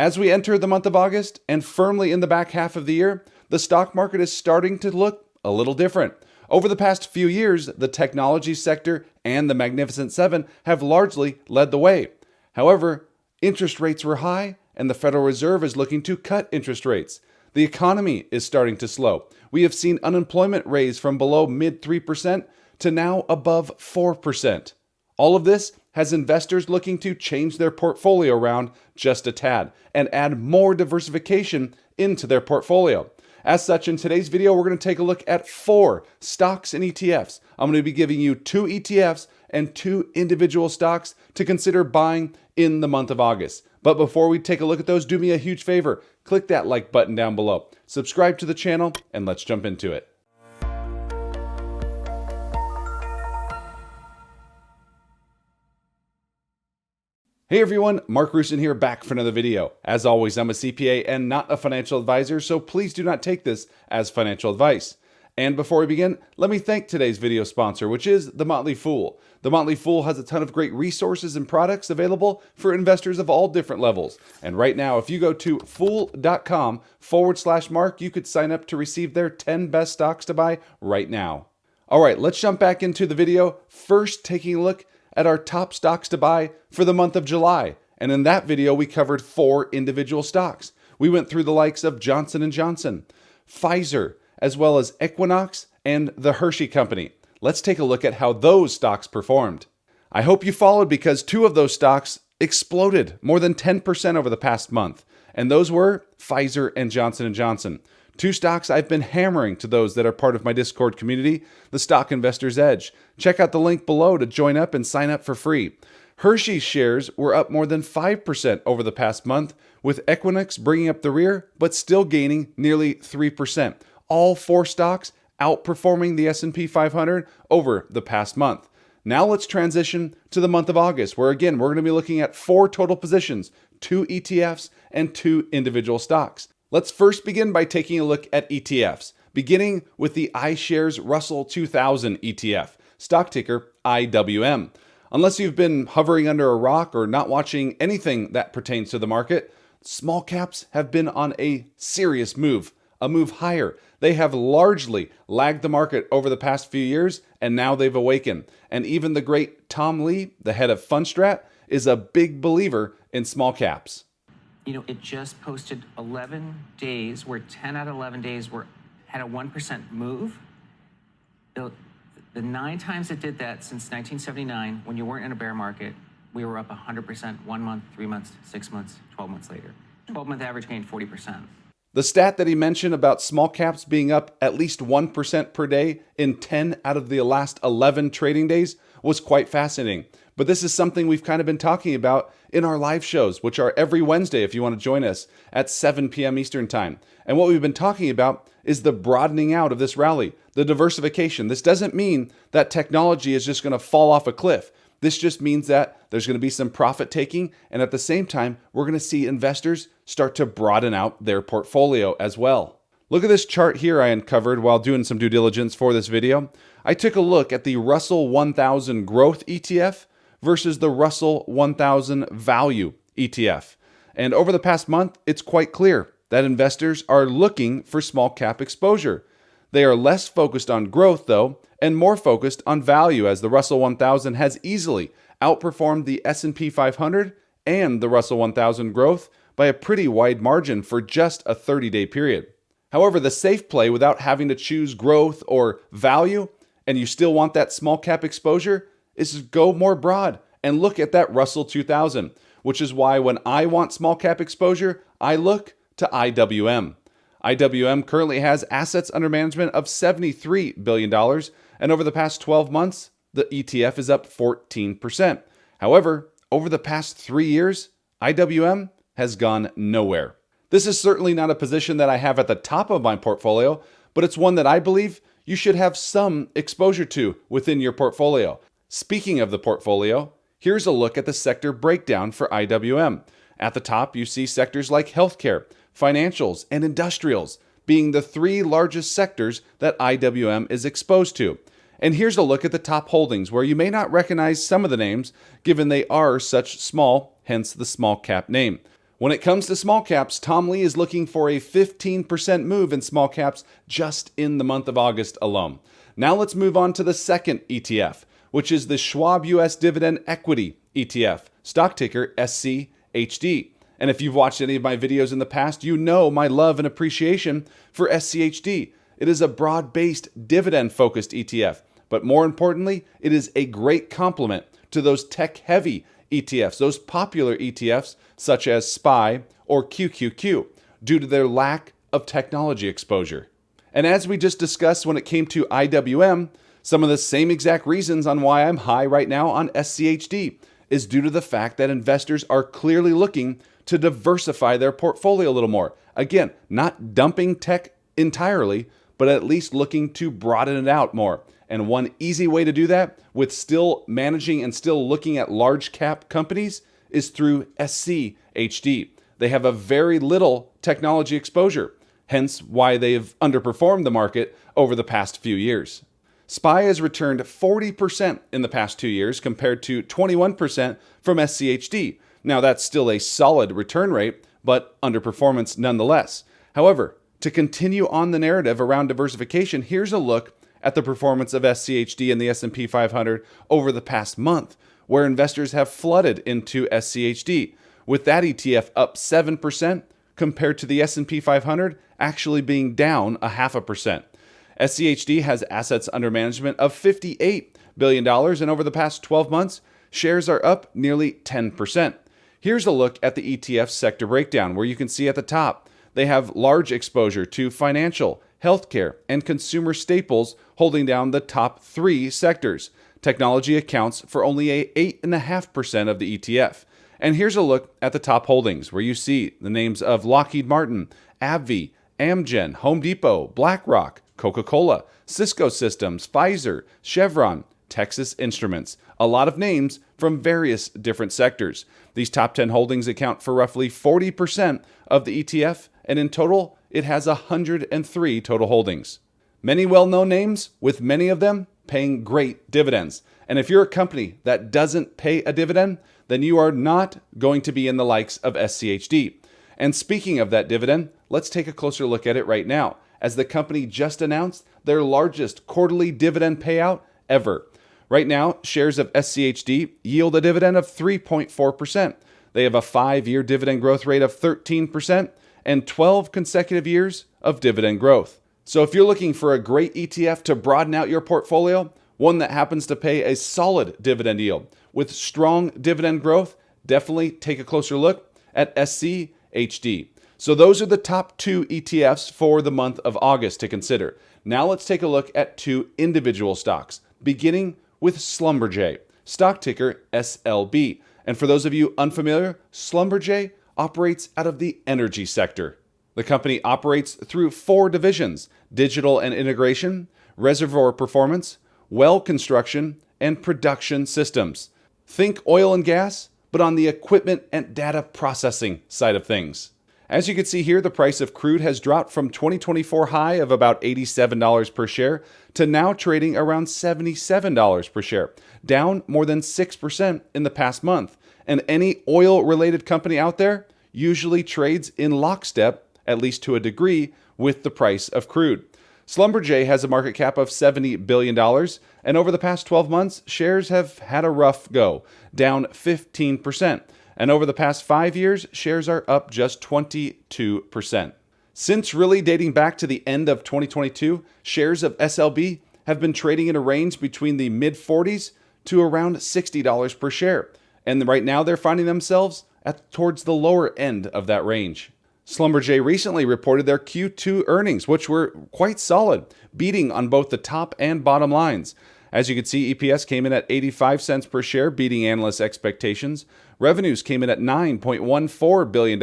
As we enter the month of August and firmly in the back half of the year, the stock market is starting to look a little different. Over the past few years, the technology sector and the Magnificent Seven have largely led the way. However, interest rates were high, and the Federal Reserve is looking to cut interest rates. The economy is starting to slow. We have seen unemployment raise from below mid 3% to now above 4%. All of this has investors looking to change their portfolio around just a tad and add more diversification into their portfolio. As such, in today's video, we're going to take a look at 4 stocks and ETFs. I'm going to be giving you 2 ETFs and 2 individual stocks to consider buying in the month of August. But before we take a look at those, do me a huge favor. Click that like button down below. Subscribe to the channel, and let's jump into it. Hey everyone, Mark Roussin here, back for another video. As always, I'm a CPA and not a financial advisor, so please do not take this as financial advice. And before we begin, let me thank today's video sponsor, which is the Motley Fool. The Motley Fool has a ton of great resources and products available for investors of all different levels. And right now, if you go to fool.com/Mark, you could sign up to receive their 10 best stocks to buy right now. All right, let's jump back into the video. First, taking a look at our top stocks to buy for the month of July. And in that video, we covered 4 individual stocks. We went through the likes of Johnson & Johnson, Pfizer, as well as Equinox and the Hershey Company. Let's take a look at how those stocks performed. I hope you followed because 2 of those stocks exploded more than 10% over the past month. And those were Pfizer and Johnson & Johnson. 2 stocks I've been hammering to those that are part of my Discord community, the Stock Investors Edge. Check out the link below to join up and sign up for free. Hershey's shares were up more than 5% over the past month, with Equinix bringing up the rear, but still gaining nearly 3%. All 4 stocks outperforming the S&P 500 over the past month. Now let's transition to the month of August, where again, we're going to be looking at 4 total positions, 2 ETFs and 2 individual stocks. Let's first begin by taking a look at ETFs, beginning with the iShares Russell 2000 ETF, stock ticker IWM. Unless you've been hovering under a rock or not watching anything that pertains to the market, small caps have been on a serious move, a move higher. They have largely lagged the market over the past few years, and now they've awakened. And even the great Tom Lee, the head of Fundstrat, is a big believer in small caps. You know, it just posted 11 days where 10 out of 11 days had a 1% move. The 9 times it did that since 1979, when you weren't in a bear market, we were up 100%, 1 month, 3 months, 6 months, 12 months later. 12-month average gained 40%. The stat that he mentioned about small caps being up at least 1% per day in 10 out of the last 11 trading days was quite fascinating. But this is something we've kind of been talking about in our live shows, which are every Wednesday if you want to join us at 7 p.m. Eastern Time. And what we've been talking about is the broadening out of this rally, the diversification. This doesn't mean that technology is just going to fall off a cliff. This just means that there's going to be some profit taking, and at the same time, we're going to see investors start to broaden out their portfolio as well. Look at this chart here I uncovered while doing some due diligence for this video. I took a look at the Russell 1000 Growth ETF versus the Russell 1000 Value ETF. And over the past month, it's quite clear that investors are looking for small cap exposure. They are less focused on growth, though, and more focused on value, as the Russell 1000 has easily outperformed the S&P 500 and the Russell 1000 Growth by a pretty wide margin for just a 30-day period. However, the safe play without having to choose growth or value, and you still want that small cap exposure, is to go more broad and look at that Russell 2000, which is why when I want small cap exposure, I look to IWM. IWM currently has assets under management of $73 billion, and over the past 12 months, the ETF is up 14%. However, over the past 3 years, IWM has gone nowhere. This is certainly not a position that I have at the top of my portfolio, but it's one that I believe you should have some exposure to within your portfolio. Speaking of the portfolio, here's a look at the sector breakdown for IWM. At the top, you see sectors like healthcare, financials, and industrials being the 3 largest sectors that IWM is exposed to. And here's a look at the top holdings where you may not recognize some of the names given they are such small, hence the small cap name. When it comes to small caps, Tom Lee is looking for a 15% move in small caps just in the month of August alone. Now let's move on to the second ETF, which is the Schwab US Dividend Equity ETF, stock ticker SCHD. And if you've watched any of my videos in the past, you know my love and appreciation for SCHD. It is a broad-based dividend-focused ETF, but more importantly, it is a great complement to those tech-heavy ETFs, those popular ETFs such as SPY or QQQ, due to their lack of technology exposure. And as we just discussed when it came to IWM, some of the same exact reasons on why I'm high right now on SCHD is due to the fact that investors are clearly looking to diversify their portfolio a little more. Again, not dumping tech entirely, but at least looking to broaden it out more. And one easy way to do that with still managing and still looking at large cap companies is through SCHD. They have a very little technology exposure, hence why they've underperformed the market over the past few years. SPY has returned 40% in the past 2 years compared to 21% from SCHD. Now that's still a solid return rate, but underperformance nonetheless. However, to continue on the narrative around diversification, here's a look at the performance of SCHD and the S&P 500 over the past month, where investors have flooded into SCHD, with that ETF up 7% compared to the S&P 500 actually being down 0.5%. SCHD has assets under management of $58 billion, and over the past 12 months, shares are up nearly 10%. Here's a look at the ETF sector breakdown, where you can see at the top, they have large exposure to financial, healthcare, and consumer staples, holding down the top 3 sectors. Technology accounts for only 8.5% of the ETF. And here's a look at the top holdings, where you see the names of Lockheed Martin, AbbVie, Amgen, Home Depot, BlackRock, Coca-Cola, Cisco Systems, Pfizer, Chevron, Texas Instruments. A lot of names from various different sectors. These top 10 holdings account for roughly 40% of the ETF, and in total, it has 103 total holdings. Many well-known names, with many of them paying great dividends. And if you're a company that doesn't pay a dividend, then you are not going to be in the likes of SCHD. And speaking of that dividend, let's take a closer look at it right now, as the company just announced their largest quarterly dividend payout ever. Right now, shares of SCHD yield a dividend of 3.4%. They have a 5-year dividend growth rate of 13% and 12 consecutive years of dividend growth. So if you're looking for a great ETF to broaden out your portfolio, one that happens to pay a solid dividend yield with strong dividend growth, definitely take a closer look at SCHD. So those are the top 2 ETFs for the month of August to consider. Now let's take a look at 2 individual stocks, beginning with Schlumberger, stock ticker SLB. And for those of you unfamiliar, Schlumberger operates out of the energy sector. The company operates through 4 divisions: digital and integration, reservoir performance, well construction, and production systems. Think oil and gas, but on the equipment and data processing side of things. As you can see here, the price of crude has dropped from 2024 high of about $87 per share to now trading around $77 per share, down more than 6% in the past month. And any oil-related company out there usually trades in lockstep, at least to a degree, with the price of crude. Schlumberger has a market cap of $70 billion, and over the past 12 months, shares have had a rough go, down 15%. And over the past 5 years, shares are up just 22%. Since really dating back to the end of 2022, shares of SLB have been trading in a range between the mid-40s to around $60 per share. And right now they're finding themselves towards the lower end of that range. Schlumberger recently reported their Q2 earnings, which were quite solid, beating on both the top and bottom lines. As you can see, EPS came in at 85 cents per share, beating analysts' expectations. Revenues came in at $9.14 billion,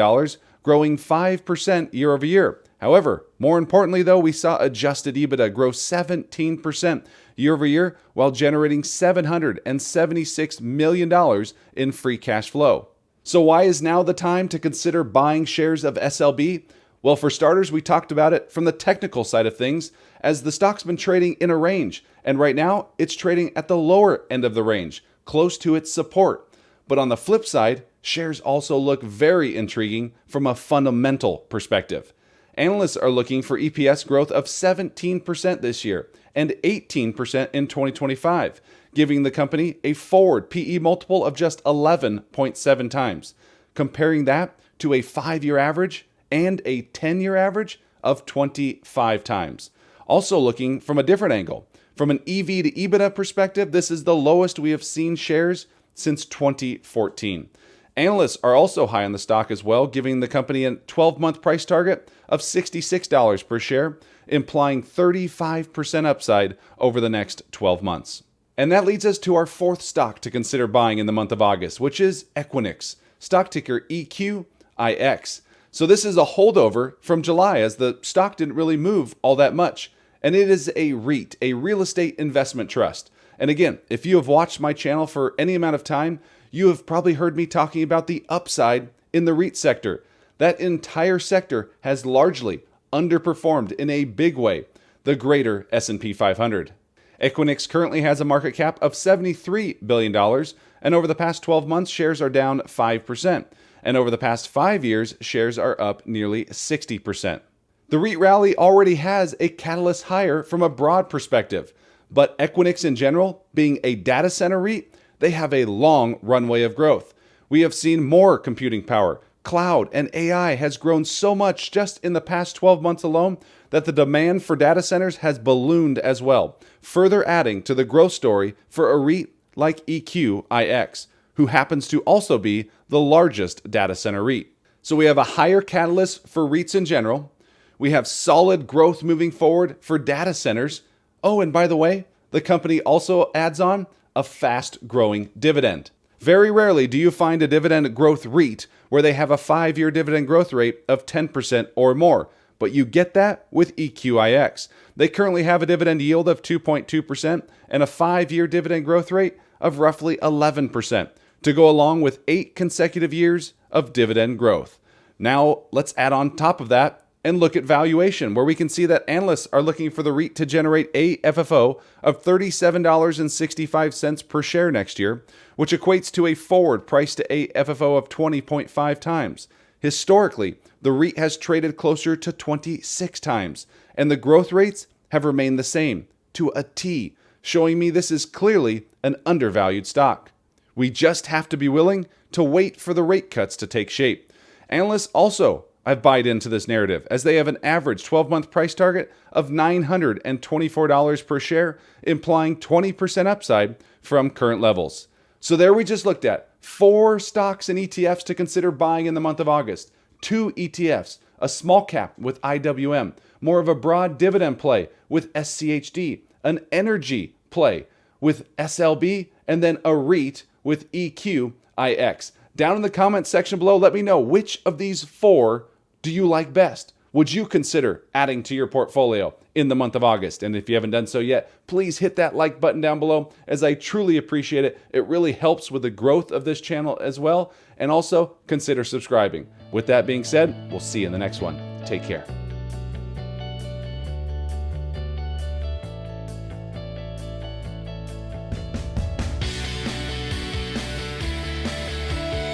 growing 5% year over year. However, more importantly though, we saw adjusted EBITDA grow 17% year over year while generating $776 million in free cash flow. So why is now the time to consider buying shares of SLB? Well, for starters, we talked about it from the technical side of things, as the stock's been trading in a range, and right now it's trading at the lower end of the range, close to its support. But on the flip side, shares also look very intriguing from a fundamental perspective. Analysts are looking for EPS growth of 17% this year and 18% in 2025, giving the company a forward PE multiple of just 11.7 times, comparing that to a 5-year average and a 10-year average of 25 times. Also looking from a different angle, from an EV to EBITDA perspective, this is the lowest we have seen shares since 2014. Analysts are also high on the stock as well, giving the company a 12-month price target of $66 per share, implying 35% upside over the next 12 months. And that leads us to our fourth stock to consider buying in the month of August, which is EQIX, stock ticker EQIX. So this is a holdover from July, as the stock didn't really move all that much. And it is a REIT, a real estate investment trust. And again, if you have watched my channel for any amount of time, you have probably heard me talking about the upside in the REIT sector. That entire sector has largely underperformed in a big way the greater S&P 500. EQIX currently has a market cap of $73 billion, and over the past 12 months, shares are down 5%. And over the past 5 years, shares are up nearly 60%. The REIT rally already has a catalyst higher from a broad perspective, but EQIX in general, being a data center REIT, they have a long runway of growth. We have seen more computing power. Cloud and AI has grown so much just in the past 12 months alone that the demand for data centers has ballooned as well, further adding to the growth story for a REIT like EQIX, who happens to also be the largest data center REIT. So we have a higher catalyst for REITs in general. We have solid growth moving forward for data centers. Oh, and by the way, the company also adds on a fast-growing dividend. Very rarely do you find a dividend growth REIT where they have a 5-year dividend growth rate of 10% or more, but you get that with EQIX. They currently have a dividend yield of 2.2% and a 5-year dividend growth rate of roughly 11%, to go along with 8 consecutive years of dividend growth. Now, let's add on top of that and look at valuation, where we can see that analysts are looking for the REIT to generate AFFO of $37.65 per share next year, which equates to a forward price to AFFO of 20.5 times. Historically, the REIT has traded closer to 26 times, and the growth rates have remained the same, to a T, showing me this is clearly an undervalued stock. We just have to be willing to wait for the rate cuts to take shape. Analysts also have bought into this narrative, as they have an average 12-month price target of $924 per share, implying 20% upside from current levels. So there we just looked at 4 stocks and ETFs to consider buying in the month of August, 2 ETFs, a small cap with IWM, more of a broad dividend play with SCHD, an energy play with SLB, and then a REIT with EQIX. Down in the comments section below, let me know which of these 4 do you like best? Would you consider adding to your portfolio in the month of August? And if you haven't done so yet, please hit that like button down below, as I truly appreciate it. It really helps with the growth of this channel as well. And also consider subscribing. With that being said, we'll see you in the next one. Take care.